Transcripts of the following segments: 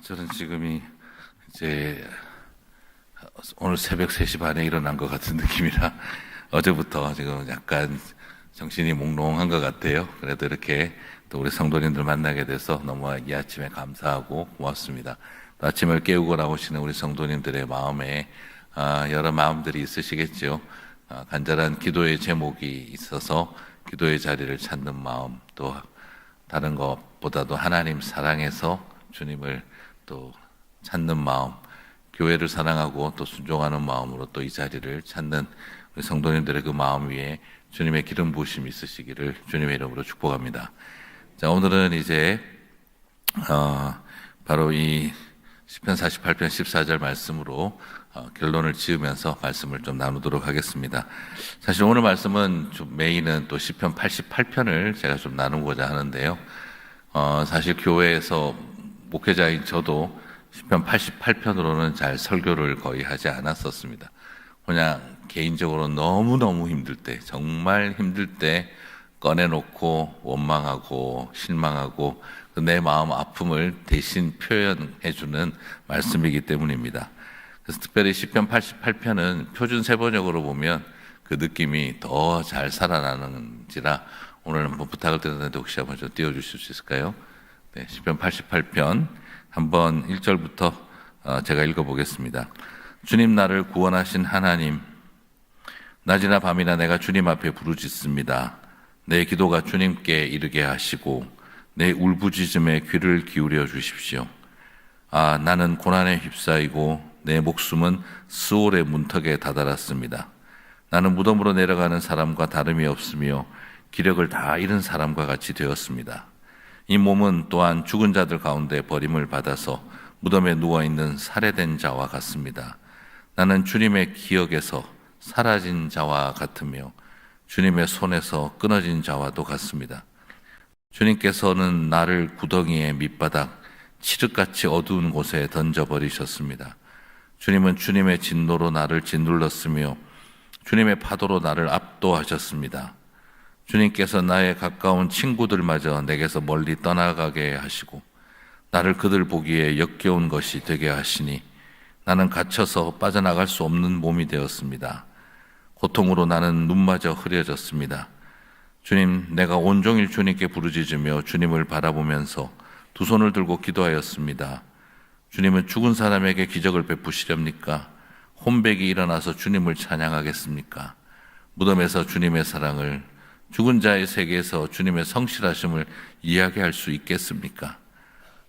저는 지금이 이제 오늘 새벽 3시 반에 일어난 것 같은 느낌이라 어제부터 지금 약간 정신이 몽롱한 것 같아요. 그래도 이렇게 또 우리 성도님들 만나게 돼서 너무 이 아침에 감사하고 고맙습니다. 또 아침을 깨우고 나오시는 우리 성도님들의 마음에 여러 마음들이 있으시겠죠. 간절한 기도의 제목이 있어서 기도의 자리를 찾는 마음, 또 다른 것보다도 하나님 사랑해서 주님을 또 찾는 마음, 교회를 사랑하고 또 순종하는 마음으로 또 이 자리를 찾는 우리 성도님들의 그 마음 위에 주님의 기름 부으심이 있으시기를 주님의 이름으로 축복합니다. 자, 오늘은 이제 바로 이 시편 48편 14절 말씀으로 결론을 지으면서 말씀을 좀 나누도록 하겠습니다. 사실 오늘 말씀은 좀 메인은 또 시편 88편을 제가 좀 나누고자 하는데요. 사실 교회에서 목회자인 저도 시편 88편으로는 잘 설교를 거의 하지 않았었습니다. 그냥 개인적으로 너무너무 힘들 때, 정말 힘들 때 꺼내놓고 원망하고 실망하고 내 마음 아픔을 대신 표현해주는 말씀이기 때문입니다. 그래서 특별히 시편 88편은 표준 세번역으로 보면 그 느낌이 더 잘 살아나는지라 오늘 한번 부탁을 드렸는데 혹시 한번 좀 띄워주실 수 있을까요? 네, 시편 88편 한번 1절부터 제가 읽어보겠습니다. 주님, 나를 구원하신 하나님, 낮이나 밤이나 내가 주님 앞에 부르짖습니다. 내 기도가 주님께 이르게 하시고 내 울부짖음에 귀를 기울여 주십시오. 나는 고난에 휩싸이고 내 목숨은 스올의 문턱에 다다랐습니다. 나는 무덤으로 내려가는 사람과 다름이 없으며 기력을 다 잃은 사람과 같이 되었습니다. 이 몸은 또한 죽은 자들 가운데 버림을 받아서 무덤에 누워있는 살해된 자와 같습니다. 나는 주님의 기억에서 사라진 자와 같으며 주님의 손에서 끊어진 자와도 같습니다. 주님께서는 나를 구덩이의 밑바닥 칠흑같이 어두운 곳에 던져버리셨습니다. 주님은 주님의 진노로 나를 짓눌렀으며 주님의 파도로 나를 압도하셨습니다. 주님께서 나의 가까운 친구들마저 내게서 멀리 떠나가게 하시고 나를 그들 보기에 역겨운 것이 되게 하시니 나는 갇혀서 빠져나갈 수 없는 몸이 되었습니다. 고통으로 나는 눈마저 흐려졌습니다. 주님, 내가 온종일 주님께 부르짖으며 주님을 바라보면서 두 손을 들고 기도하였습니다. 주님은 죽은 사람에게 기적을 베푸시렵니까? 혼백이 일어나서 주님을 찬양하겠습니까? 무덤에서 주님의 사랑을, 죽은 자의 세계에서 주님의 성실하심을 이야기할 수 있겠습니까?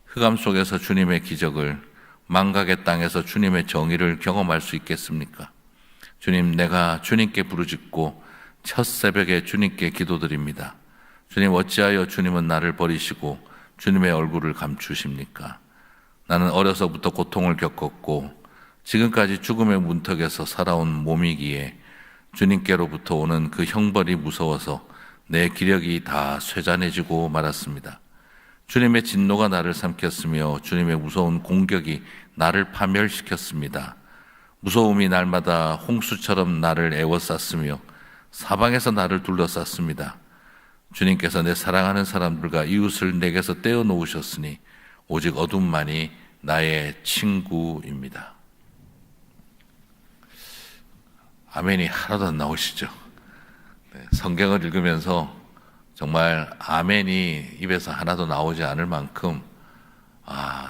흑암 속에서 주님의 기적을, 망각의 땅에서 주님의 정의를 경험할 수 있겠습니까? 주님, 내가 주님께 부르짖고 첫 새벽에 주님께 기도드립니다. 주님, 어찌하여 주님은 나를 버리시고 주님의 얼굴을 감추십니까? 나는 어려서부터 고통을 겪었고 지금까지 죽음의 문턱에서 살아온 몸이기에 주님께로부터 오는 그 형벌이 무서워서 내 기력이 다 쇠잔해지고 말았습니다. 주님의 진노가 나를 삼켰으며 주님의 무서운 공격이 나를 파멸시켰습니다. 무서움이 날마다 홍수처럼 나를 에워쌌으며 사방에서 나를 둘러쌌습니다. 주님께서 내 사랑하는 사람들과 이웃을 내게서 떼어놓으셨으니 오직 어둠만이 나의 친구입니다. 아멘이 하나도 안 나오시죠? 네, 성경을 읽으면서 정말 아멘이 입에서 하나도 나오지 않을 만큼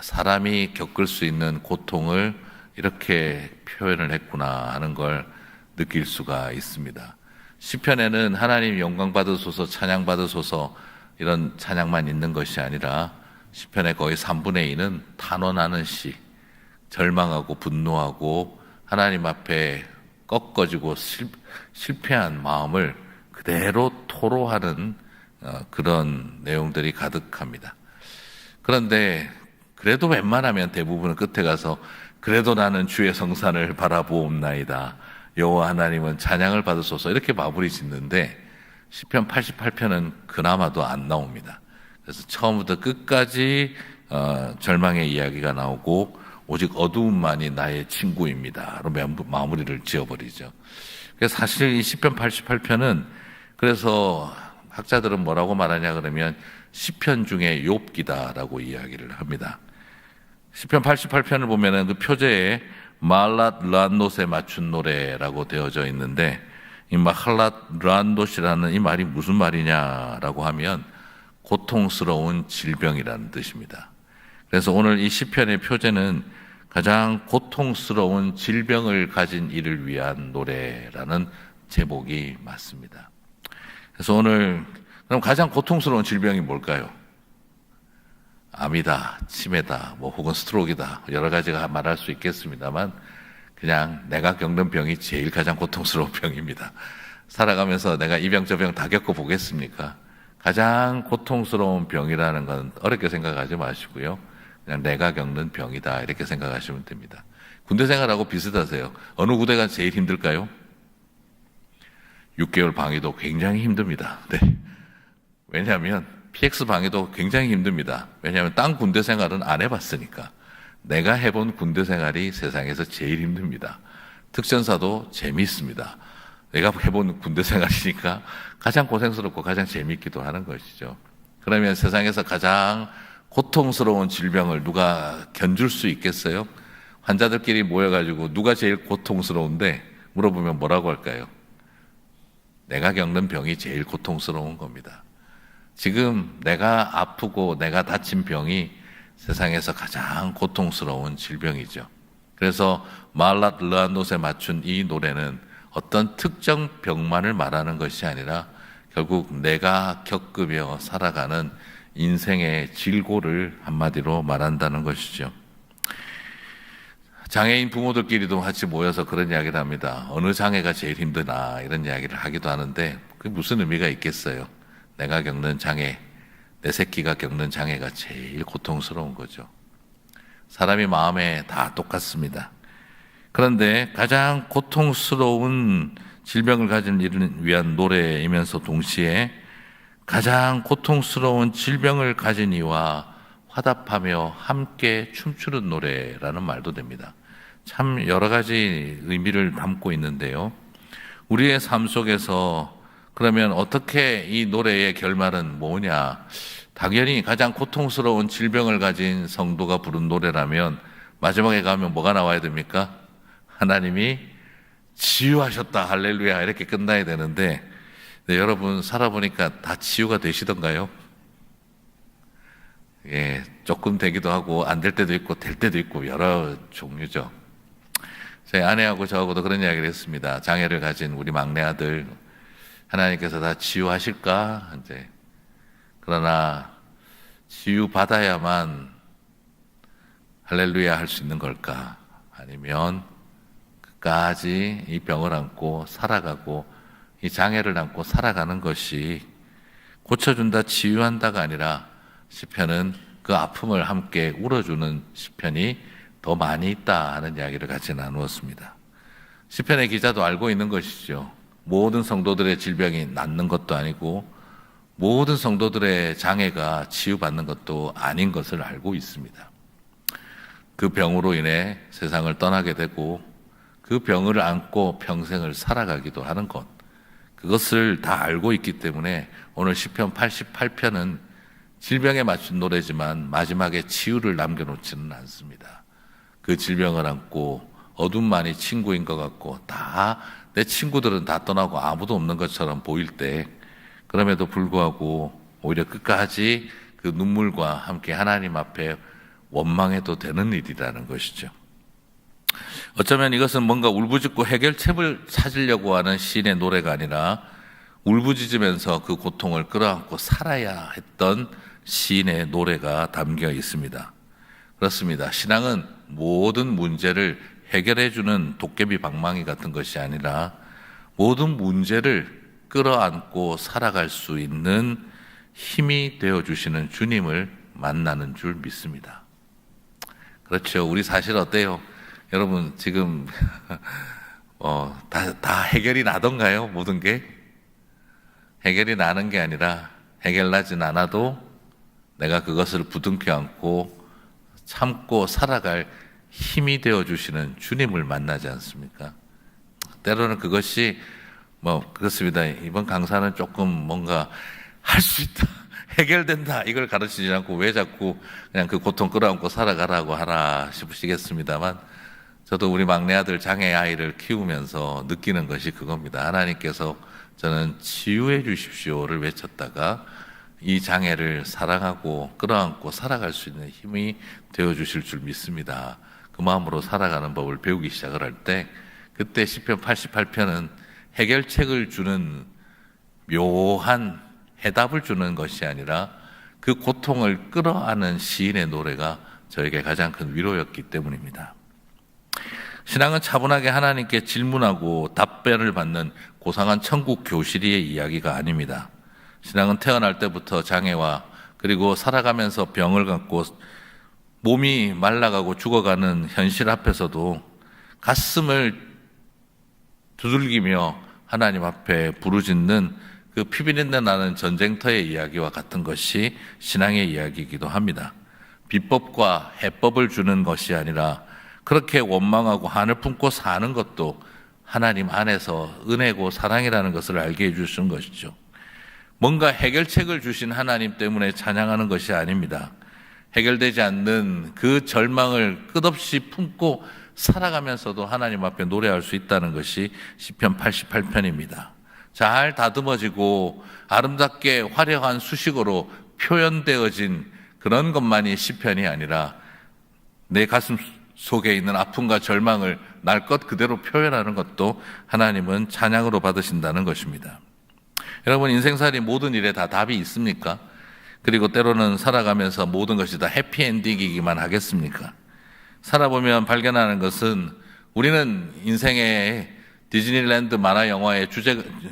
사람이 겪을 수 있는 고통을 이렇게 표현을 했구나 하는 걸 느낄 수가 있습니다. 시편에는 하나님 영광 받으소서, 찬양 받으소서 이런 찬양만 있는 것이 아니라 시편의 거의 3분의 2는 탄원하는 시, 절망하고 분노하고 하나님 앞에 꺾어지고 실패한 마음을 그대로 토로하는 그런 내용들이 가득합니다. 그런데 그래도 웬만하면 대부분은 끝에 가서 그래도 나는 주의 성산을 바라보옵나이다. 여호와 하나님은 찬양을 받으소서 이렇게 마무리 짓는데 시편 88편은 그나마도 안 나옵니다. 그래서 처음부터 끝까지 절망의 이야기가 나오고 오직 어두움만이 나의 친구입니다로 마무리를 지어버리죠. 그래서 사실 이 시편 88편은 그래서 학자들은 뭐라고 말하냐 그러면 시편 중에 욥기다라고 이야기를 합니다. 시편 88편을 보면은 그 표제에 말랏 란롯에 맞춘 노래라고 되어져 있는데, 이 말랏 란롯이라는 이 말이 무슨 말이냐라고 하면 고통스러운 질병이라는 뜻입니다. 그래서 오늘 이 시편의 표제는 가장 고통스러운 질병을 가진 이를 위한 노래라는 제목이 맞습니다. 그래서 오늘 그럼 가장 고통스러운 질병이 뭘까요? 암이다, 치매다, 혹은 스트로크이다, 여러 가지가 말할 수 있겠습니다만 그냥 내가 겪는 병이 제일 가장 고통스러운 병입니다. 살아가면서 내가 이 병 저 병 다 겪어보겠습니까? 가장 고통스러운 병이라는 건 어렵게 생각하지 마시고요. 그냥 내가 겪는 병이다 이렇게 생각하시면 됩니다. 군대 생활하고 비슷하세요. 어느 부대가 제일 힘들까요? 6개월 방위도 굉장히 힘듭니다. 네. 왜냐하면 PX 방위도 굉장히 힘듭니다. 왜냐하면 딴 군대 생활은 안 해봤으니까. 내가 해본 군대 생활이 세상에서 제일 힘듭니다. 특전사도 재미있습니다. 내가 해본 군대 생활이니까 가장 고생스럽고 가장 재미있기도 하는 것이죠. 그러면 세상에서 가장 고통스러운 질병을 누가 견줄 수 있겠어요? 환자들끼리 모여가지고 누가 제일 고통스러운데 물어보면 뭐라고 할까요? 내가 겪는 병이 제일 고통스러운 겁니다. 지금 내가 아프고 내가 다친 병이 세상에서 가장 고통스러운 질병이죠. 그래서 말랏 르안롯에 맞춘 이 노래는 어떤 특정 병만을 말하는 것이 아니라 결국 내가 겪으며 살아가는 인생의 질고를 한마디로 말한다는 것이죠. 장애인 부모들끼리도 같이 모여서 그런 이야기를 합니다. 어느 장애가 제일 힘드나 이런 이야기를 하기도 하는데 그게 무슨 의미가 있겠어요? 내가 겪는 장애, 내 새끼가 겪는 장애가 제일 고통스러운 거죠. 사람이 마음에 다 똑같습니다. 그런데 가장 고통스러운 질병을 가진 이를 위한 노래이면서 동시에 가장 고통스러운 질병을 가진 이와 화답하며 함께 춤추는 노래라는 말도 됩니다. 참 여러 가지 의미를 담고 있는데요. 우리의 삶 속에서 그러면 어떻게 이 노래의 결말은 뭐냐? 당연히 가장 고통스러운 질병을 가진 성도가 부른 노래라면 마지막에 가면 뭐가 나와야 됩니까? 하나님이 치유하셨다, 할렐루야 이렇게 끝나야 되는데 네, 여러분 살아보니까 다 치유가 되시던가요? 예, 조금 되기도 하고 안 될 때도 있고 될 때도 있고 여러 종류죠. 저희 아내하고 저하고도 그런 이야기를 했습니다. 장애를 가진 우리 막내 아들 하나님께서 다 치유하실까? 이제 그러나 치유 받아야만 할렐루야 할 수 있는 걸까? 아니면 끝까지 이 병을 안고 살아가고 이 장애를 안고 살아가는 것이 고쳐준다, 치유한다가 아니라 시편은 그 아픔을 함께 울어주는 시편이 더 많이 있다 하는 이야기를 같이 나누었습니다. 시편의 기자도 알고 있는 것이죠. 모든 성도들의 질병이 낫는 것도 아니고 모든 성도들의 장애가 치유받는 것도 아닌 것을 알고 있습니다. 그 병으로 인해 세상을 떠나게 되고 그 병을 안고 평생을 살아가기도 하는 것, 그것을 다 알고 있기 때문에 오늘 시편 88편은 질병에 맞춘 노래지만 마지막에 치유를 남겨놓지는 않습니다. 그 질병을 안고 어둠만이 친구인 것 같고 다 내 친구들은 다 떠나고 아무도 없는 것처럼 보일 때 그럼에도 불구하고 오히려 끝까지 그 눈물과 함께 하나님 앞에 원망해도 되는 일이라는 것이죠. 어쩌면 이것은 뭔가 울부짖고 해결책을 찾으려고 하는 시인의 노래가 아니라 울부짖으면서 그 고통을 끌어안고 살아야 했던 시인의 노래가 담겨 있습니다. 그렇습니다. 신앙은 모든 문제를 해결해주는 도깨비 방망이 같은 것이 아니라 모든 문제를 끌어안고 살아갈 수 있는 힘이 되어주시는 주님을 만나는 줄 믿습니다. 그렇죠. 우리 사실 어때요? 여러분 지금 다 해결이 나던가요? 모든 게? 해결이 나는 게 아니라 해결나진 않아도 내가 그것을 부둥켜 안고 참고 살아갈 힘이 되어주시는 주님을 만나지 않습니까? 때로는 그것이 그렇습니다. 이번 강사는 조금 뭔가 할 수 있다, 해결된다 이걸 가르치지 않고 왜 자꾸 그냥 그 고통 끌어안고 살아가라고 하나 싶으시겠습니다만, 저도 우리 막내 아들 장애 아이를 키우면서 느끼는 것이 그겁니다. 하나님께서 저는 치유해 주십시오를 외쳤다가 이 장애를 사랑하고 끌어안고 살아갈 수 있는 힘이 되어 주실 줄 믿습니다. 그 마음으로 살아가는 법을 배우기 시작을 할 때, 그때 시편 88편은 해결책을 주는 묘한 해답을 주는 것이 아니라 그 고통을 끌어안는 시인의 노래가 저에게 가장 큰 위로였기 때문입니다. 신앙은 차분하게 하나님께 질문하고 답변을 받는 고상한 천국 교실의 이야기가 아닙니다. 신앙은 태어날 때부터 장애와 그리고 살아가면서 병을 갖고 몸이 말라가고 죽어가는 현실 앞에서도 가슴을 두들기며 하나님 앞에 부르짖는 그 피비린내 나는 전쟁터의 이야기와 같은 것이 신앙의 이야기이기도 합니다. 비법과 해법을 주는 것이 아니라 그렇게 원망하고 한을 품고 사는 것도 하나님 안에서 은혜고 사랑이라는 것을 알게 해주시는 것이죠. 뭔가 해결책을 주신 하나님 때문에 찬양하는 것이 아닙니다. 해결되지 않는 그 절망을 끝없이 품고 살아가면서도 하나님 앞에 노래할 수 있다는 것이 시편 88편입니다. 잘 다듬어지고 아름답게 화려한 수식어로 표현되어진 그런 것만이 시편이 아니라 내 가슴 속에 있는 아픔과 절망을 날 것 그대로 표현하는 것도 하나님은 찬양으로 받으신다는 것입니다. 여러분, 인생살이 모든 일에 다 답이 있습니까? 그리고 때로는 살아가면서 모든 것이 다 해피엔딩이기만 하겠습니까? 살아보면 발견하는 것은 우리는 인생의 디즈니랜드 만화 영화의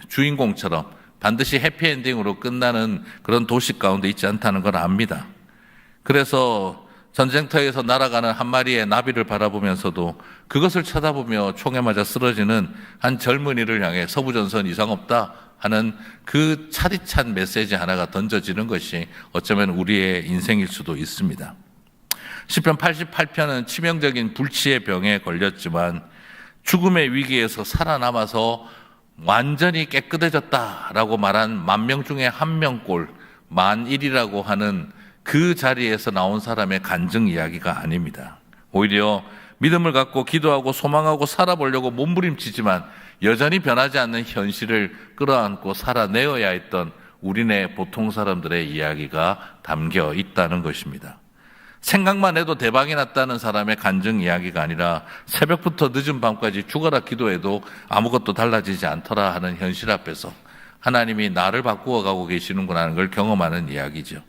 주인공처럼 반드시 해피엔딩으로 끝나는 그런 도시 가운데 있지 않다는 걸 압니다. 그래서 전쟁터에서 날아가는 한 마리의 나비를 바라보면서도 그것을 쳐다보며 총에 맞아 쓰러지는 한 젊은이를 향해 서부전선 이상 없다 하는 그 차디찬 메시지 하나가 던져지는 것이 어쩌면 우리의 인생일 수도 있습니다. 시편 88편은 치명적인 불치의 병에 걸렸지만 죽음의 위기에서 살아남아서 완전히 깨끗해졌다라고 말한 10,000명 중에 1명꼴 10,000이라고 하는 그 자리에서 나온 사람의 간증 이야기가 아닙니다. 오히려 믿음을 갖고 기도하고 소망하고 살아보려고 몸부림치지만 여전히 변하지 않는 현실을 끌어안고 살아내어야 했던 우리네 보통 사람들의 이야기가 담겨 있다는 것입니다. 생각만 해도 대박이 났다는 사람의 간증 이야기가 아니라 새벽부터 늦은 밤까지 죽어라 기도해도 아무것도 달라지지 않더라 하는 현실 앞에서 하나님이 나를 바꾸어 가고 계시는구나 하는 걸 경험하는 이야기죠.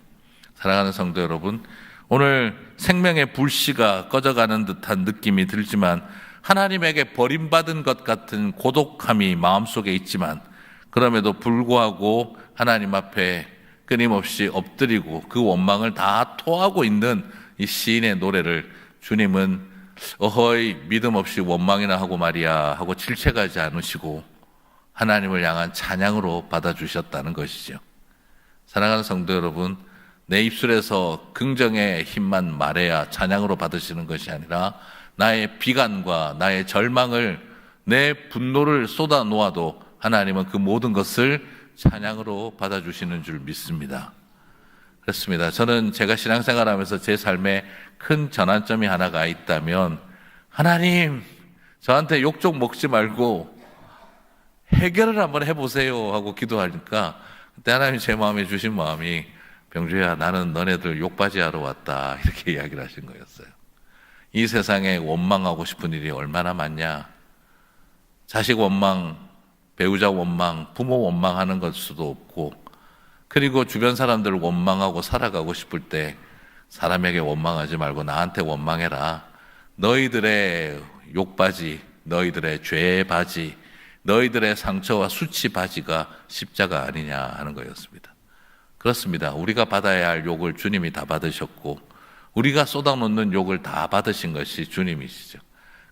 사랑하는 성도 여러분, 오늘 생명의 불씨가 꺼져가는 듯한 느낌이 들지만 하나님에게 버림받은 것 같은 고독함이 마음속에 있지만 그럼에도 불구하고 하나님 앞에 끊임없이 엎드리고 그 원망을 다 토하고 있는 이 시인의 노래를 주님은 어허이 믿음 없이 원망이나 하고 말이야 하고 질책하지 않으시고 하나님을 향한 찬양으로 받아주셨다는 것이죠. 사랑하는 성도 여러분, 내 입술에서 긍정의 힘만 말해야 찬양으로 받으시는 것이 아니라 나의 비관과 나의 절망을 내 분노를 쏟아 놓아도 하나님은 그 모든 것을 찬양으로 받아주시는 줄 믿습니다. 그렇습니다. 저는 제가 신앙생활하면서 제 삶에 큰 전환점이 하나가 있다면 하나님 저한테 욕 좀 먹지 말고 해결을 한번 해보세요 하고 기도하니까 그때 하나님 제 마음에 주신 마음이 병주야 나는 너네들 욕바지하러 왔다 이렇게 이야기를 하신 거였어요. 이 세상에 원망하고 싶은 일이 얼마나 많냐. 자식 원망, 배우자 원망, 부모 원망하는 것 수도 없고 그리고 주변 사람들을 원망하고 살아가고 싶을 때 사람에게 원망하지 말고 나한테 원망해라. 너희들의 욕바지, 너희들의 죄의 바지, 너희들의 상처와 수치 바지가 십자가 아니냐 하는 거였습니다. 그렇습니다. 우리가 받아야 할 욕을 주님이 다 받으셨고 우리가 쏟아놓는 욕을 다 받으신 것이 주님이시죠.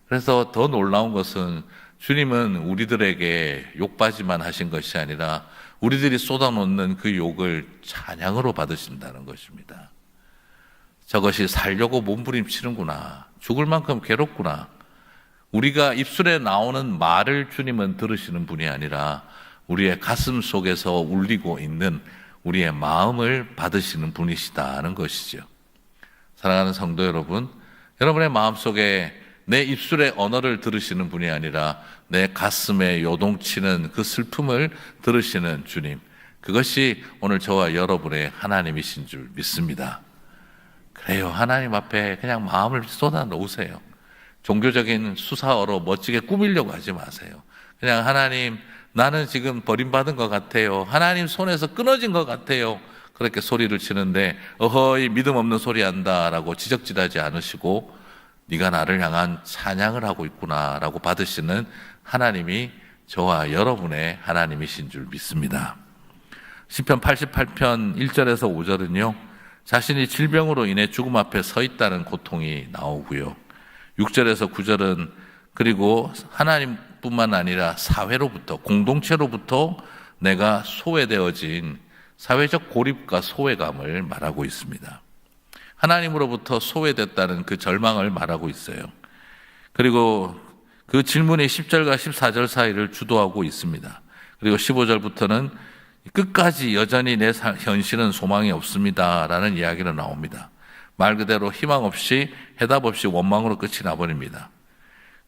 그래서 더 놀라운 것은 주님은 우리들에게 욕바지만 하신 것이 아니라 우리들이 쏟아놓는 그 욕을 찬양으로 받으신다는 것입니다. 저것이 살려고 몸부림치는구나. 죽을 만큼 괴롭구나. 우리가 입술에 나오는 말을 주님은 들으시는 분이 아니라 우리의 가슴 속에서 울리고 있는 우리의 마음을 받으시는 분이시다는 것이죠. 사랑하는 성도 여러분, 여러분의 마음속에 내 입술의 언어를 들으시는 분이 아니라 내 가슴에 요동치는 그 슬픔을 들으시는 주님, 그것이 오늘 저와 여러분의 하나님이신 줄 믿습니다. 그래요. 하나님 앞에 그냥 마음을 쏟아 놓으세요. 종교적인 수사어로 멋지게 꾸미려고 하지 마세요. 그냥 하나님, 나는 지금 버림받은 것 같아요. 하나님 손에서 끊어진 것 같아요. 그렇게 소리를 치는데 어허이 믿음 없는 소리 한다라고 지적질하지 않으시고 네가 나를 향한 찬양을 하고 있구나라고 받으시는 하나님이 저와 여러분의 하나님이신 줄 믿습니다. 시편 88편 1절에서 5절은요, 자신이 질병으로 인해 죽음 앞에 서 있다는 고통이 나오고요, 6절에서 9절은 그리고 하나님뿐만 아니라 사회로부터, 공동체로부터 내가 소외되어진 사회적 고립과 소외감을 말하고 있습니다. 하나님으로부터 소외됐다는 그 절망을 말하고 있어요. 그리고 그 질문이 10절과 14절 사이를 주도하고 있습니다. 그리고 15절부터는 끝까지 여전히 내 현실은 소망이 없습니다 라는 이야기가 나옵니다. 말 그대로 희망 없이 해답 없이 원망으로 끝이 나버립니다.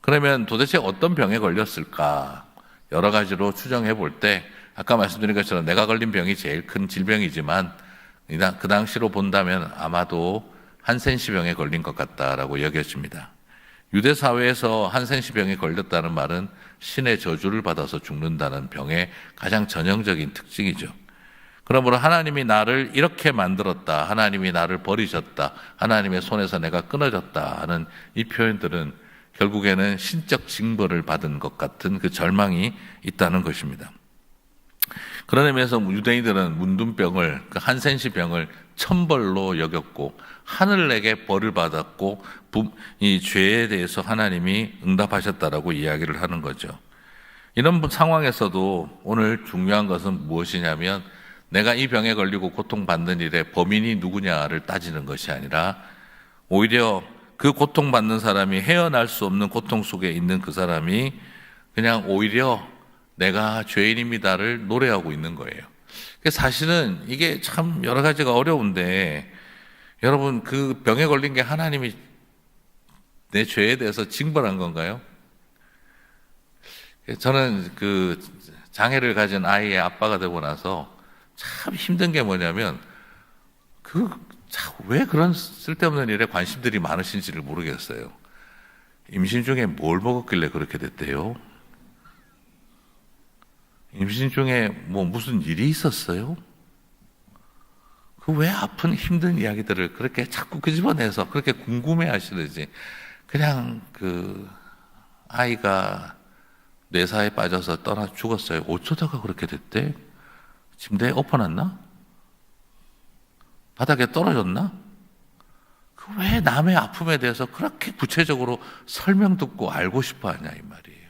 그러면 도대체 어떤 병에 걸렸을까? 여러 가지로 추정해 볼 때 아까 말씀드린 것처럼 내가 걸린 병이 제일 큰 질병이지만 그 당시로 본다면 아마도 한센시병에 걸린 것 같다라고 여겨집니다. 유대 사회에서 한센시병에 걸렸다는 말은 신의 저주를 받아서 죽는다는 병의 가장 전형적인 특징이죠. 그러므로 하나님이 나를 이렇게 만들었다, 하나님이 나를 버리셨다, 하나님의 손에서 내가 끊어졌다 하는 이 표현들은 결국에는 신적 징벌을 받은 것 같은 그 절망이 있다는 것입니다. 그런 의미에서 유대인들은 문둥병을, 그 한센시병을 천벌로 여겼고 하늘에게 벌을 받았고 이 죄에 대해서 하나님이 응답하셨다라고 이야기를 하는 거죠. 이런 상황에서도 오늘 중요한 것은 무엇이냐면 내가 이 병에 걸리고 고통받는 일에 범인이 누구냐를 따지는 것이 아니라 오히려 그 고통받는 사람이 헤어날 수 없는 고통 속에 있는 그 사람이 그냥 오히려 내가 죄인입니다를 노래하고 있는 거예요. 사실은 이게 참 여러 가지가 어려운데 여러분, 그 병에 걸린 게 하나님이 내 죄에 대해서 징벌한 건가요? 저는 그 장애를 가진 아이의 아빠가 되고 나서 참 힘든 게 뭐냐면 왜 그런 쓸데없는 일에 관심들이 많으신지를 모르겠어요. 임신 중에 뭘 먹었길래 그렇게 됐대요? 임신 중에 뭐 무슨 일이 있었어요? 그 왜 아픈 힘든 이야기들을 그렇게 자꾸 끄집어내서 그렇게 궁금해 하시는지. 그냥 그 아이가 뇌사에 빠져서 떠나 죽었어요. 어쩌다가 그렇게 됐대? 침대에 엎어놨나? 바닥에 떨어졌나? 그 왜 남의 아픔에 대해서 그렇게 구체적으로 설명 듣고 알고 싶어 하냐 이 말이에요.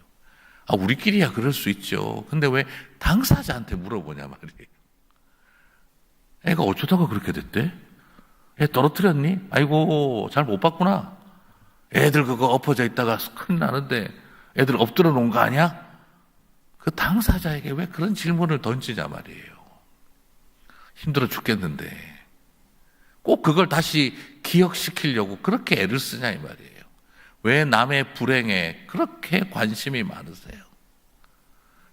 우리끼리야 그럴 수 있죠. 근데 왜 당사자한테 물어보냐 말이에요. 애가 어쩌다가 그렇게 됐대? 애 떨어뜨렸니? 아이고 잘 못 봤구나. 애들 그거 엎어져 있다가 큰일 나는데 애들 엎드려 놓은 거 아니야? 그 당사자에게 왜 그런 질문을 던지냐 말이에요. 힘들어 죽겠는데 꼭 그걸 다시 기억시키려고 그렇게 애를 쓰냐 이 말이에요. 왜 남의 불행에 그렇게 관심이 많으세요?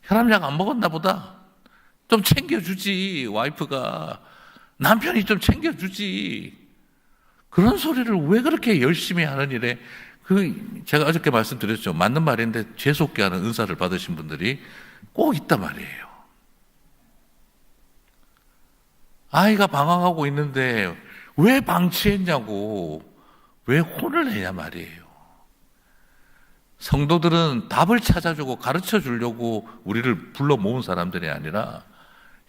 혈압약 안 먹었나 보다. 좀 챙겨주지. 와이프가 남편이 좀 챙겨주지. 그런 소리를 왜 그렇게 열심히 하는 일에 제가 어저께 말씀드렸죠. 맞는 말인데 재수없게 하는 은사를 받으신 분들이 꼭 있단 말이에요. 아이가 방황하고 있는데 왜 방치했냐고, 왜 혼을 내냐 말이에요. 성도들은 답을 찾아주고 가르쳐 주려고 우리를 불러 모은 사람들이 아니라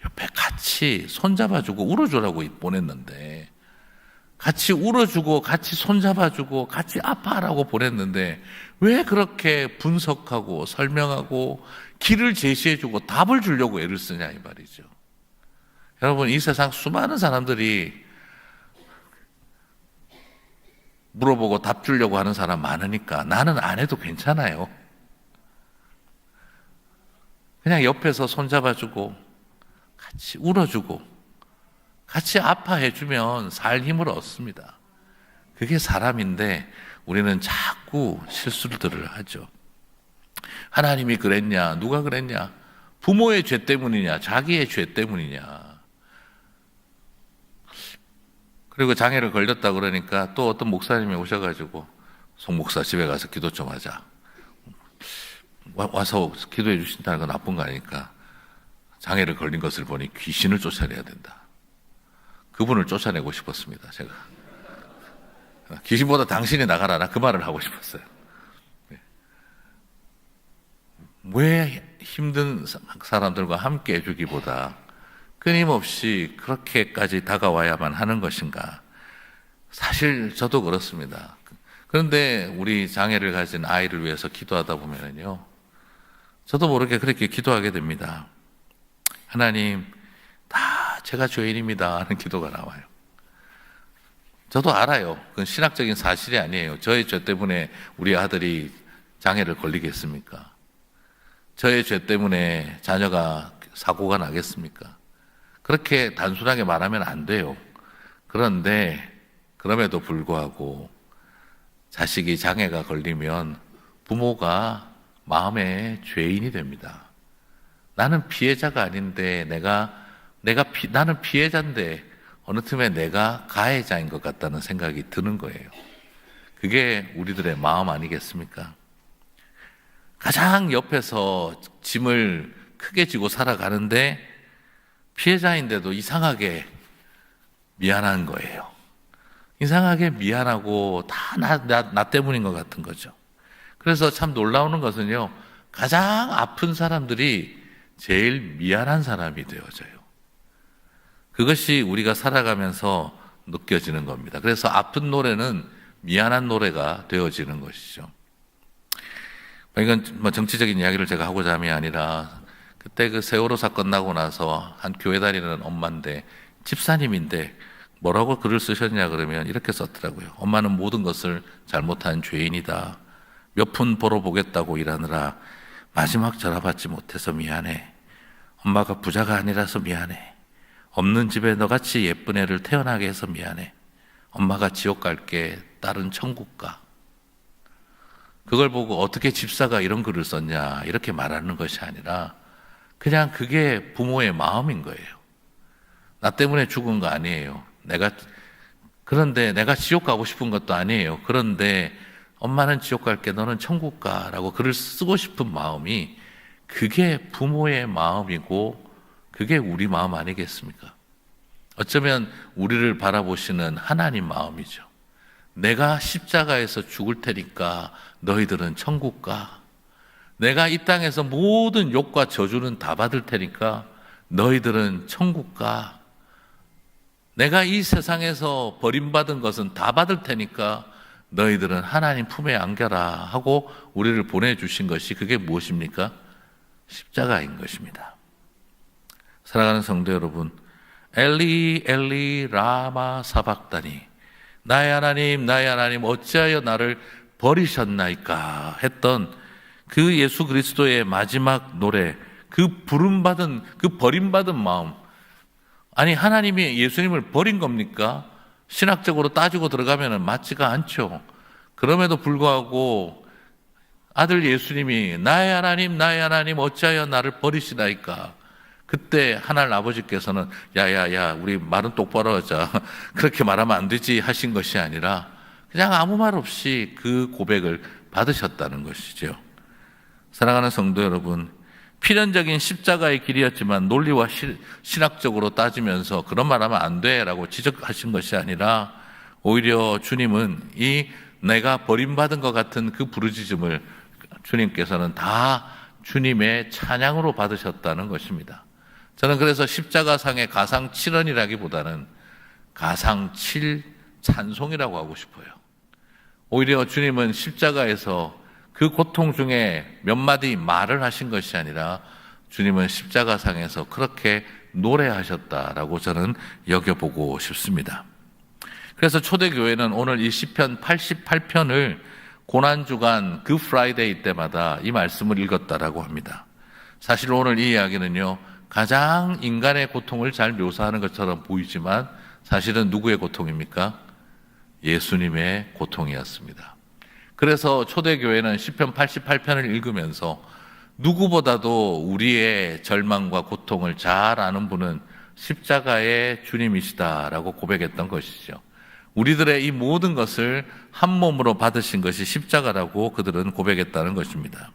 옆에 같이 손잡아주고 울어주라고 보냈는데, 같이 울어주고 같이 손잡아주고 같이 아파하라고 보냈는데 왜 그렇게 분석하고 설명하고 길을 제시해주고 답을 주려고 애를 쓰냐 이 말이죠. 여러분, 이 세상 수많은 사람들이 물어보고 답 주려고 하는 사람 많으니까 나는 안 해도 괜찮아요. 그냥 옆에서 손잡아주고 같이 울어주고 같이 아파해주면 살 힘을 얻습니다. 그게 사람인데 우리는 자꾸 실수들을 하죠. 하나님이 그랬냐? 누가 그랬냐? 부모의 죄 때문이냐? 자기의 죄 때문이냐? 그리고 장애를 걸렸다 그러니까 또 어떤 목사님이 오셔가지고 송 목사 집에 가서 기도 좀 하자. 와서 기도해 주신다는 건 나쁜 거 아니니까 장애를 걸린 것을 보니 귀신을 쫓아내야 된다. 그분을 쫓아내고 싶었습니다. 제가 귀신보다 당신이 나가라. 나 그 말을 하고 싶었어요. 왜 힘든 사람들과 함께 해주기보다 끊임없이 그렇게까지 다가와야만 하는 것인가? 사실 저도 그렇습니다. 그런데 우리 장애를 가진 아이를 위해서 기도하다 보면요, 저도 모르게 그렇게 기도하게 됩니다. 하나님, 다 제가 죄인입니다 하는 기도가 나와요. 저도 알아요. 그건 신학적인 사실이 아니에요. 저의 죄 때문에 우리 아들이 장애를 걸리겠습니까? 저의 죄 때문에 자녀가 사고가 나겠습니까? 그렇게 단순하게 말하면 안 돼요. 그런데 그럼에도 불구하고 자식이 장애가 걸리면 부모가 마음의 죄인이 됩니다. 나는 피해자가 아닌데 나는 피해자인데 어느 틈에 내가 가해자인 것 같다는 생각이 드는 거예요. 그게 우리들의 마음 아니겠습니까? 가장 옆에서 짐을 크게 지고 살아가는데 피해자인데도 이상하게 미안한 거예요. 이상하게 미안하고 다 나 때문인 것 같은 거죠. 그래서 참 놀라우는 것은요, 가장 아픈 사람들이 제일 미안한 사람이 되어져요. 그것이 우리가 살아가면서 느껴지는 겁니다. 그래서 아픈 노래는 미안한 노래가 되어지는 것이죠. 이건 뭐 정치적인 이야기를 제가 하고자 함이 아니라, 그때 그 세월호 사건 나고 나서 한 교회 다니는 엄마인데, 집사님인데 뭐라고 글을 쓰셨냐 그러면 이렇게 썼더라고요. 엄마는 모든 것을 잘못한 죄인이다. 몇 푼 벌어보겠다고 일하느라 마지막 전화받지 못해서 미안해. 엄마가 부자가 아니라서 미안해. 없는 집에 너같이 예쁜 애를 태어나게 해서 미안해. 엄마가 지옥 갈게. 딸은 천국 가. 그걸 보고 어떻게 집사가 이런 글을 썼냐 이렇게 말하는 것이 아니라 그냥 그게 부모의 마음인 거예요. 나 때문에 죽은 거 아니에요. 그런데 내가 지옥 가고 싶은 것도 아니에요. 그런데 엄마는 지옥 갈게, 너는 천국 가라고 글을 쓰고 싶은 마음이, 그게 부모의 마음이고 그게 우리 마음 아니겠습니까? 어쩌면 우리를 바라보시는 하나님 마음이죠. 내가 십자가에서 죽을 테니까 너희들은 천국 가. 내가 이 땅에서 모든 욕과 저주는 다 받을 테니까 너희들은 천국 가. 내가 이 세상에서 버림받은 것은 다 받을 테니까 너희들은 하나님 품에 안겨라 하고 우리를 보내주신 것이, 그게 무엇입니까? 십자가인 것입니다. 사랑하는 성도 여러분, 엘리 엘리 라마 사박다니, 나의 하나님 어찌하여 나를 버리셨나이까 했던 그 예수 그리스도의 마지막 노래, 그 부름받은, 그 버림받은 마음. 아니, 하나님이 예수님을 버린 겁니까? 신학적으로 따지고 들어가면 맞지가 않죠. 그럼에도 불구하고 아들 예수님이 나의 하나님 어찌하여 나를 버리시나이까. 그때 하늘 아버지께서는 야야야 우리 말은 똑바로 하자, 그렇게 말하면 안 되지 하신 것이 아니라 그냥 아무 말 없이 그 고백을 받으셨다는 것이죠. 사랑하는 성도 여러분, 필연적인 십자가의 길이었지만 논리와 신학적으로 따지면서 그런 말하면 안 돼라고 지적하신 것이 아니라 오히려 주님은 이 내가 버림받은 것 같은 그 부르짖음을 주님께서는 다 주님의 찬양으로 받으셨다는 것입니다. 저는 그래서 십자가상의 가상 7언이라기보다는 가상 7 찬송이라고 하고 싶어요. 오히려 주님은 십자가에서 그 고통 중에 몇 마디 말을 하신 것이 아니라 주님은 십자가상에서 그렇게 노래하셨다라고 저는 여겨보고 싶습니다. 그래서 초대교회는 오늘 이 시편 88편을 고난주간 그 프라이데이 때마다 이 말씀을 읽었다라고 합니다. 사실 오늘 이 이야기는요, 가장 인간의 고통을 잘 묘사하는 것처럼 보이지만 사실은 누구의 고통입니까? 예수님의 고통이었습니다. 그래서 초대교회는 시편 88편을 읽으면서 누구보다도 우리의 절망과 고통을 잘 아는 분은 십자가의 주님이시다라고 고백했던 것이죠. 우리들의 이 모든 것을 한 몸으로 받으신 것이 십자가라고 그들은 고백했다는 것입니다.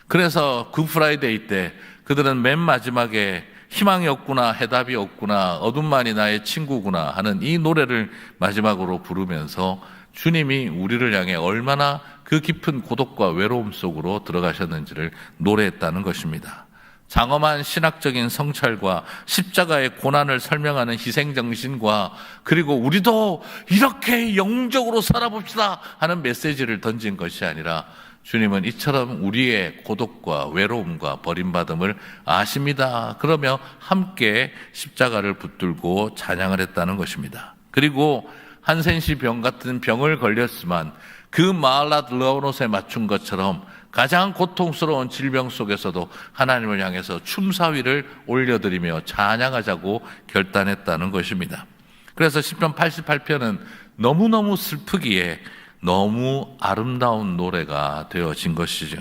그래서 굿프라이데이 때 그들은 맨 마지막에 희망이 없구나, 해답이 없구나, 어둠만이 나의 친구구나 하는 이 노래를 마지막으로 부르면서 주님이 우리를 향해 얼마나 그 깊은 고독과 외로움 속으로 들어가셨는지를 노래했다는 것입니다. 장엄한 신학적인 성찰과 십자가의 고난을 설명하는 희생정신과 그리고 우리도 이렇게 영적으로 살아봅시다 하는 메시지를 던진 것이 아니라 주님은 이처럼 우리의 고독과 외로움과 버림받음을 아십니다. 그러며 함께 십자가를 붙들고 찬양을 했다는 것입니다. 그리고 한센시 병 같은 병을 걸렸지만 그 마알랏 르오노스에 맞춘 것처럼 가장 고통스러운 질병 속에서도 하나님을 향해서 춤사위를 올려드리며 찬양하자고 결단했다는 것입니다. 그래서 시편 88편은 너무너무 슬프기에 너무 아름다운 노래가 되어진 것이죠.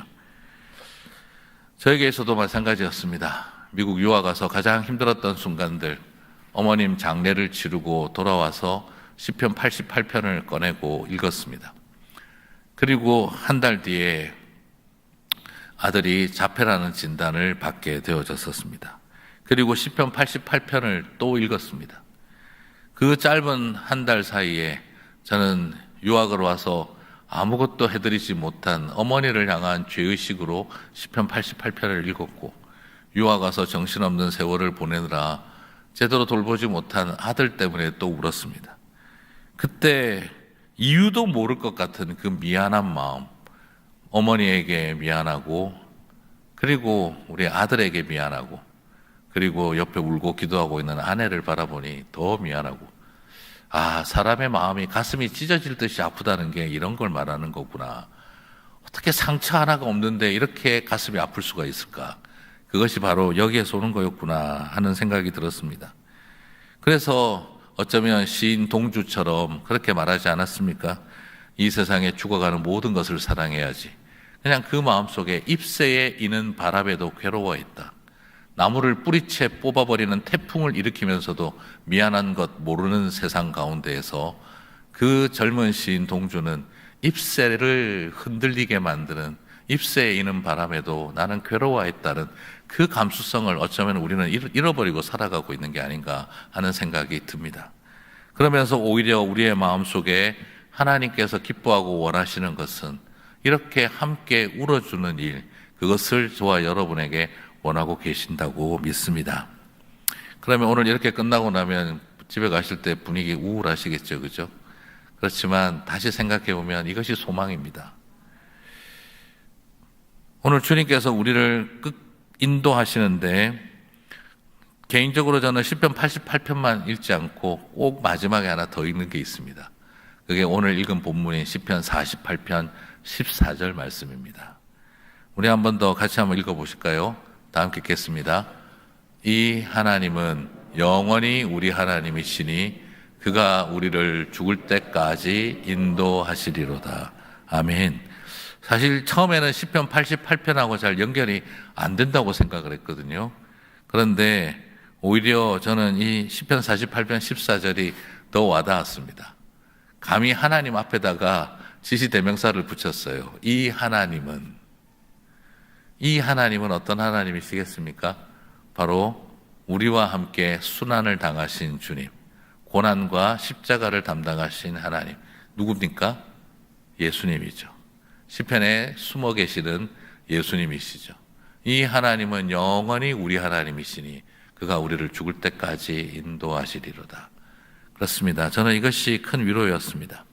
저에게서도 마찬가지였습니다. 미국 유학 가서 가장 힘들었던 순간들, 어머님 장례를 치르고 돌아와서 시편 88편을 꺼내고 읽었습니다. 그리고 한 달 뒤에 아들이 자폐라는 진단을 받게 되어졌었습니다. 그리고 시편 88편을 또 읽었습니다. 그 짧은 한 달 사이에 저는 유학을 와서 아무것도 해드리지 못한 어머니를 향한 죄의식으로 시편 88편을 읽었고, 유학 가서 정신없는 세월을 보내느라 제대로 돌보지 못한 아들 때문에 또 울었습니다. 그때 이유도 모를 것 같은 그 미안한 마음, 어머니에게 미안하고, 그리고 우리 아들에게 미안하고, 그리고 옆에 울고 기도하고 있는 아내를 바라보니 더 미안하고, 사람의 마음이 가슴이 찢어질 듯이 아프다는 게 이런 걸 말하는 거구나. 어떻게 상처 하나가 없는데 이렇게 가슴이 아플 수가 있을까? 그것이 바로 여기에서 오는 거였구나 하는 생각이 들었습니다. 그래서 어쩌면 시인 동주처럼 그렇게 말하지 않았습니까? 이 세상에 죽어가는 모든 것을 사랑해야지. 그냥 그 마음속에 잎새에 이는 바람에도 괴로워했다. 나무를 뿌리채 뽑아버리는 태풍을 일으키면서도 미안한 것 모르는 세상 가운데에서 그 젊은 시인 동주는 잎새를 흔들리게 만드는, 잎새에 이는 바람에도 나는 괴로워했다는 그 감수성을 어쩌면 우리는 잃어버리고 살아가고 있는 게 아닌가 하는 생각이 듭니다. 그러면서 오히려 우리의 마음속에 하나님께서 기뻐하고 원하시는 것은 이렇게 함께 울어주는 일, 그것을 저와 여러분에게 원하고 계신다고 믿습니다. 그러면 오늘 이렇게 끝나고 나면 집에 가실 때 분위기 우울하시겠죠, 그죠? 그렇지만 다시 생각해 보면 이것이 소망입니다. 오늘 주님께서 우리를 인도하시는데, 개인적으로 저는 시편 88편만 읽지 않고 꼭 마지막에 하나 더 읽는 게 있습니다. 그게 오늘 읽은 본문인 시편 48편 14절 말씀입니다. 우리 한 번 더 같이 한번 읽어보실까요? 다 함께 읽겠습니다. 이 하나님은 영원히 우리 하나님이시니 그가 우리를 죽을 때까지 인도하시리로다. 아멘. 사실 처음에는 시편 88편하고 잘 연결이 안 된다고 생각을 했거든요. 그런데 오히려 저는 이 시편 48편 14절이 더 와닿았습니다. 감히 하나님 앞에다가 지시대명사를 붙였어요. 이 하나님은 어떤 하나님이시겠습니까? 바로 우리와 함께 순환을 당하신 주님, 고난과 십자가를 담당하신 하나님. 누굽니까? 예수님이죠. 시편에 숨어 계시는 예수님이시죠. 이 하나님은 영원히 우리 하나님이시니 그가 우리를 죽을 때까지 인도하시리로다. 그렇습니다. 저는 이것이 큰 위로였습니다.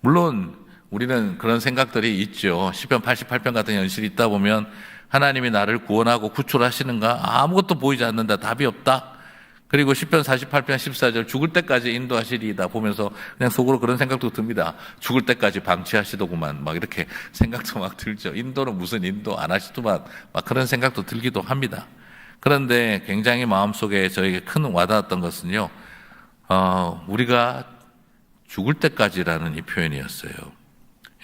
물론 우리는 그런 생각들이 있죠. 시편 88편 같은 현실이 있다 보면 하나님이 나를 구원하고 구출하시는가? 아무것도 보이지 않는다. 답이 없다. 그리고 시편 48편 14절 죽을 때까지 인도하시리이다 보면서 그냥 속으로 그런 생각도 듭니다. 죽을 때까지 방치하시더구만. 막 이렇게 생각도 막 들죠. 인도는 무슨 인도 안 하시더만. 막 그런 생각도 들기도 합니다. 그런데 굉장히 마음속에 저에게 큰 와닿았던 것은요, 우리가 죽을 때까지라는 이 표현이었어요.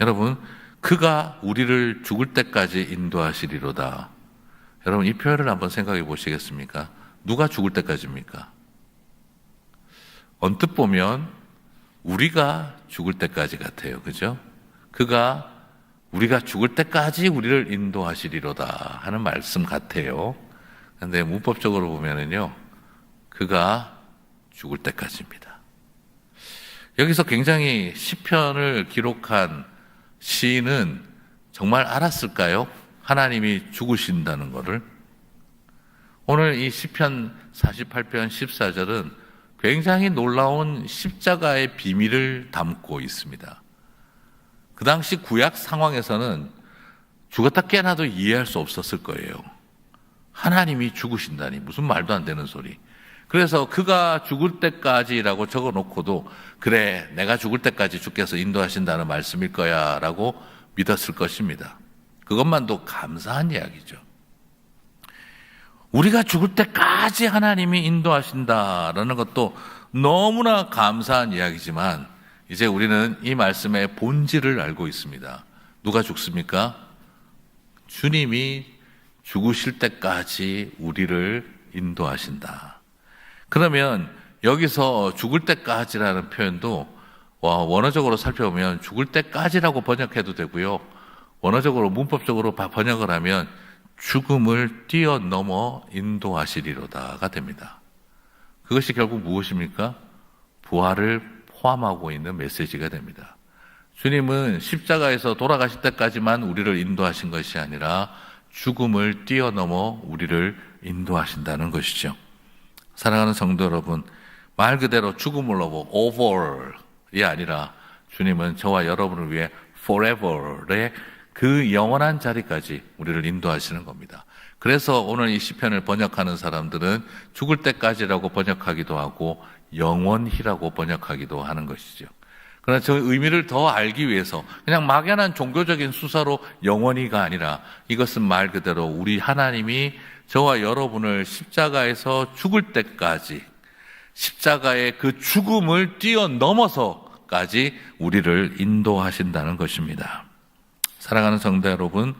여러분, 그가 우리를 죽을 때까지 인도하시리로다. 여러분, 이 표현을 한번 생각해 보시겠습니까? 누가 죽을 때까지입니까? 언뜻 보면 우리가 죽을 때까지 같아요. 그죠? 그가 우리가 죽을 때까지 우리를 인도하시리로다 하는 말씀 같아요. 그런데 문법적으로 보면은요, 그가 죽을 때까지입니다. 여기서 굉장히 시편을 기록한 시인은 정말 알았을까요? 하나님이 죽으신다는 것을. 오늘 이 시편 48편 14절은 굉장히 놀라운 십자가의 비밀을 담고 있습니다. 그 당시 구약 상황에서는 죽었다 깨어나도 이해할 수 없었을 거예요. 하나님이 죽으신다니 무슨 말도 안 되는 소리. 그래서 그가 죽을 때까지라고 적어놓고도 그래, 내가 죽을 때까지 주께서 인도하신다는 말씀일 거야 라고 믿었을 것입니다. 그것만도 감사한 이야기죠. 우리가 죽을 때까지 하나님이 인도하신다라는 것도 너무나 감사한 이야기지만 이제 우리는 이 말씀의 본질을 알고 있습니다. 누가 죽습니까? 주님이 죽으실 때까지 우리를 인도하신다. 그러면 여기서 죽을 때까지라는 표현도 원어적으로 살펴보면 죽을 때까지라고 번역해도 되고요. 원어적으로 문법적으로 번역을 하면 죽음을 뛰어넘어 인도하시리로다가 됩니다. 그것이 결국 무엇입니까? 부활을 포함하고 있는 메시지가 됩니다. 주님은 십자가에서 돌아가실 때까지만 우리를 인도하신 것이 아니라 죽음을 뛰어넘어 우리를 인도하신다는 것이죠. 사랑하는 성도 여러분, 말 그대로 죽음을 넘어 over이 아니라 주님은 저와 여러분을 위해 forever의 그 영원한 자리까지 우리를 인도하시는 겁니다. 그래서 오늘 이 시편을 번역하는 사람들은 죽을 때까지라고 번역하기도 하고 영원히라고 번역하기도 하는 것이죠. 그러나 저 의미를 더 알기 위해서 그냥 막연한 종교적인 수사로 영원히가 아니라 이것은 말 그대로 우리 하나님이 저와 여러분을 십자가에서 죽을 때까지 십자가의 그 죽음을 뛰어넘어서까지 우리를 인도하신다는 것입니다. 사랑하는 성도 여러분,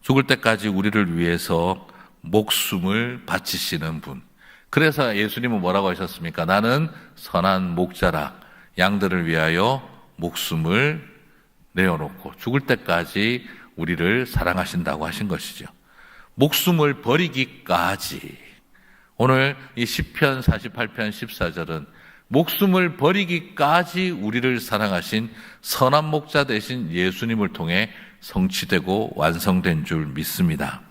죽을 때까지 우리를 위해서 목숨을 바치시는 분. 그래서 예수님은 뭐라고 하셨습니까? 나는 선한 목자라 양들을 위하여 목숨을 내어놓고 죽을 때까지 우리를 사랑하신다고 하신 것이죠. 목숨을 버리기까지. 오늘 이 시편 48편 14절은 목숨을 버리기까지 우리를 사랑하신 선한 목자 되신 예수님을 통해 성취되고 완성된 줄 믿습니다.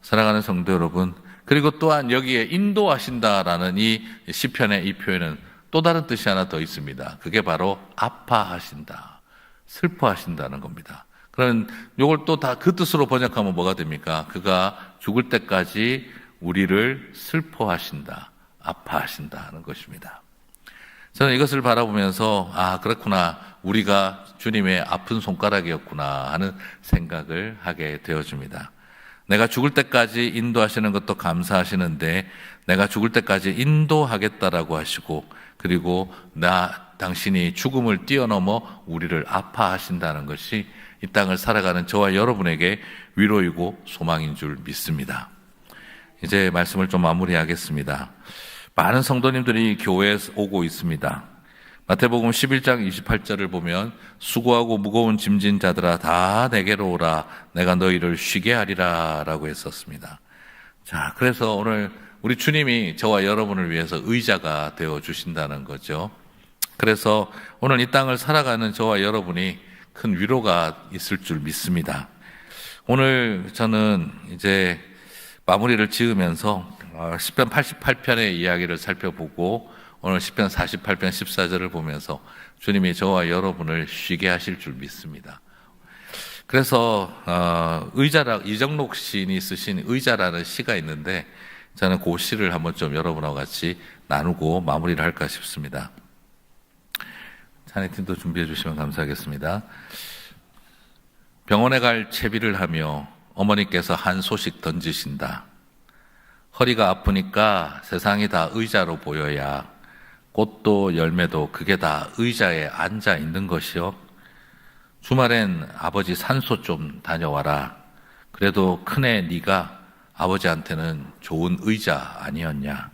사랑하는 성도 여러분, 그리고 또한 여기에 인도하신다라는 이 시편의 이 표현은 또 다른 뜻이 하나 더 있습니다. 그게 바로 아파하신다, 슬퍼하신다는 겁니다. 그러면 이걸 또 다 그 뜻으로 번역하면 뭐가 됩니까? 그가 죽을 때까지 우리를 슬퍼하신다, 아파하신다는 것입니다. 저는 이것을 바라보면서 그렇구나, 우리가 주님의 아픈 손가락이었구나 하는 생각을 하게 되어집니다. 내가 죽을 때까지 인도하시는 것도 감사하시는데 내가 죽을 때까지 인도하겠다라고 하시고, 그리고 당신이 죽음을 뛰어넘어 우리를 아파하신다는 것이 이 땅을 살아가는 저와 여러분에게 위로이고 소망인 줄 믿습니다. 이제 말씀을 좀 마무리하겠습니다. 많은 성도님들이 교회에 오고 있습니다. 마태복음 11장 28절을 보면 수고하고 무거운 짐진 자들아 다 내게로 오라, 내가 너희를 쉬게 하리라 라고 했었습니다. 자, 그래서 오늘 우리 주님이 저와 여러분을 위해서 의자가 되어 주신다는 거죠. 그래서 오늘 이 땅을 살아가는 저와 여러분이 큰 위로가 있을 줄 믿습니다. 오늘 저는 이제 마무리를 지으면서 시편 88편의 이야기를 살펴보고 오늘 시편 48편 14절을 보면서 주님이 저와 여러분을 쉬게 하실 줄 믿습니다. 그래서 이정록 시인이 쓰신 의자라는 시가 있는데 저는 그 시를 한번 좀 여러분하고 같이 나누고 마무리를 할까 싶습니다. 찬양팀도 준비해 주시면 감사하겠습니다. 병원에 갈 채비를 하며 어머니께서 한 소식 던지신다. 허리가 아프니까 세상이 다 의자로 보여야 꽃도 열매도 그게 다 의자에 앉아 있는 것이요. 주말엔 아버지 산소 좀 다녀와라. 그래도 큰애 네가 아버지한테는 좋은 의자 아니었냐.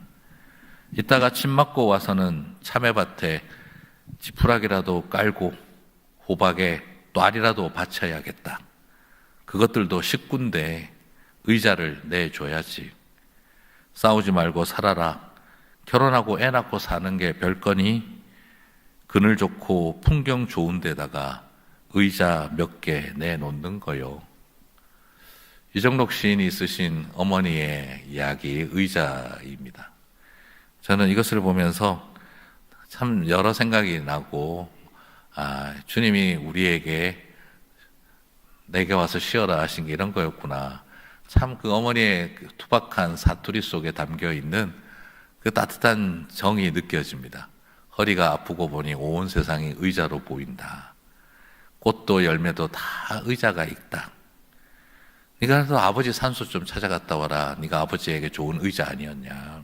이따가 침 맞고 와서는 참외밭에 지푸라기라도 깔고 호박에 뙬이라도 받쳐야겠다. 그것들도 식구인데 의자를 내줘야지. 싸우지 말고 살아라. 결혼하고 애 낳고 사는 게 별거니? 그늘 좋고 풍경 좋은 데다가 의자 몇 개 내놓는 거요. 이정록 시인이 쓰신 어머니의 이야기 의자입니다. 저는 이것을 보면서 참 여러 생각이 나고, 주님이 우리에게 내게 와서 쉬어라 하신 게 이런 거였구나. 참 그 어머니의 그 투박한 사투리 속에 담겨 있는 그 따뜻한 정이 느껴집니다. 허리가 아프고 보니 온 세상이 의자로 보인다. 꽃도 열매도 다 의자가 있다. 네가 또 아버지 산소 좀 찾아갔다 와라. 네가 아버지에게 좋은 의자 아니었냐.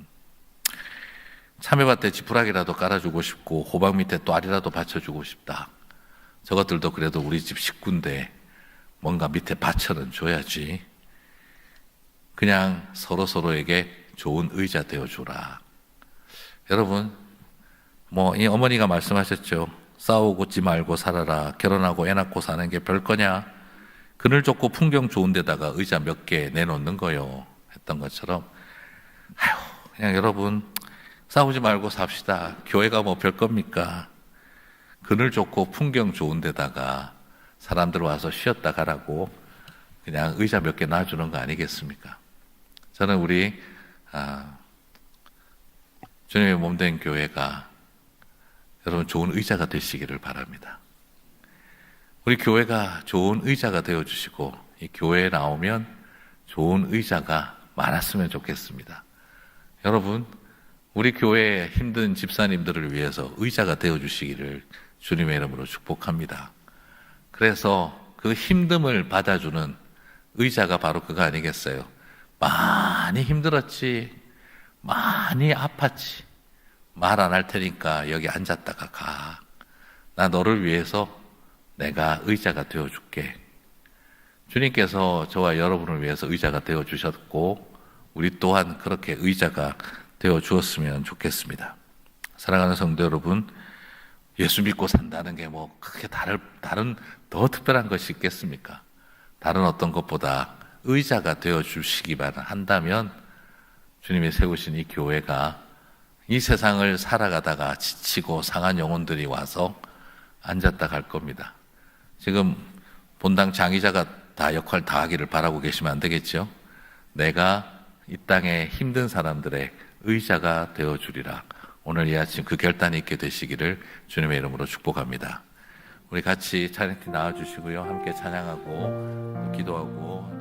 참외밭에 지푸라기라도 깔아주고 싶고 호박 밑에 뙬이라도 받쳐주고 싶다. 저것들도 그래도 우리 집 식구인데 뭔가 밑에 받쳐는 줘야지. 그냥 서로에게 좋은 의자 되어주라. 여러분, 이 어머니가 말씀하셨죠. 싸우지 말고 살아라. 결혼하고 애 낳고 사는 게 별거냐. 그늘 좋고 풍경 좋은 데다가 의자 몇 개 내놓는 거요. 했던 것처럼, 그냥 여러분, 싸우지 말고 삽시다. 교회가 뭐 별겁니까? 그늘 좋고 풍경 좋은 데다가 사람들 와서 쉬었다 가라고 그냥 의자 몇 개 놔주는 거 아니겠습니까? 저는 우리 주님의 몸된 교회가 여러분 좋은 의자가 되시기를 바랍니다. 우리 교회가 좋은 의자가 되어주시고 이 교회에 나오면 좋은 의자가 많았으면 좋겠습니다. 여러분, 우리 교회의 힘든 집사님들을 위해서 의자가 되어주시기를 주님의 이름으로 축복합니다. 그래서 그 힘듦을 받아주는 의자가 바로 그거 아니겠어요? 많이 힘들었지, 많이 아팠지, 말 안 할 테니까 여기 앉았다가 가. 나 너를 위해서 내가 의자가 되어줄게. 주님께서 저와 여러분을 위해서 의자가 되어주셨고 우리 또한 그렇게 의자가 되어주었으면 좋겠습니다. 사랑하는 성도 여러분, 예수 믿고 산다는 게 뭐 크게 다른 더 특별한 것이 있겠습니까? 다른 어떤 것보다 의자가 되어주시기만 한다면 주님이 세우신 이 교회가 이 세상을 살아가다가 지치고 상한 영혼들이 와서 앉았다 갈 겁니다. 지금 본당 장의자가 다 역할 다 하기를 바라고 계시면 안 되겠죠? 내가 이 땅에 힘든 사람들의 의자가 되어주리라. 오늘 이 아침 그 결단이 있게 되시기를 주님의 이름으로 축복합니다. 우리 같이 찬양팀 나와주시고요. 함께 찬양하고 기도하고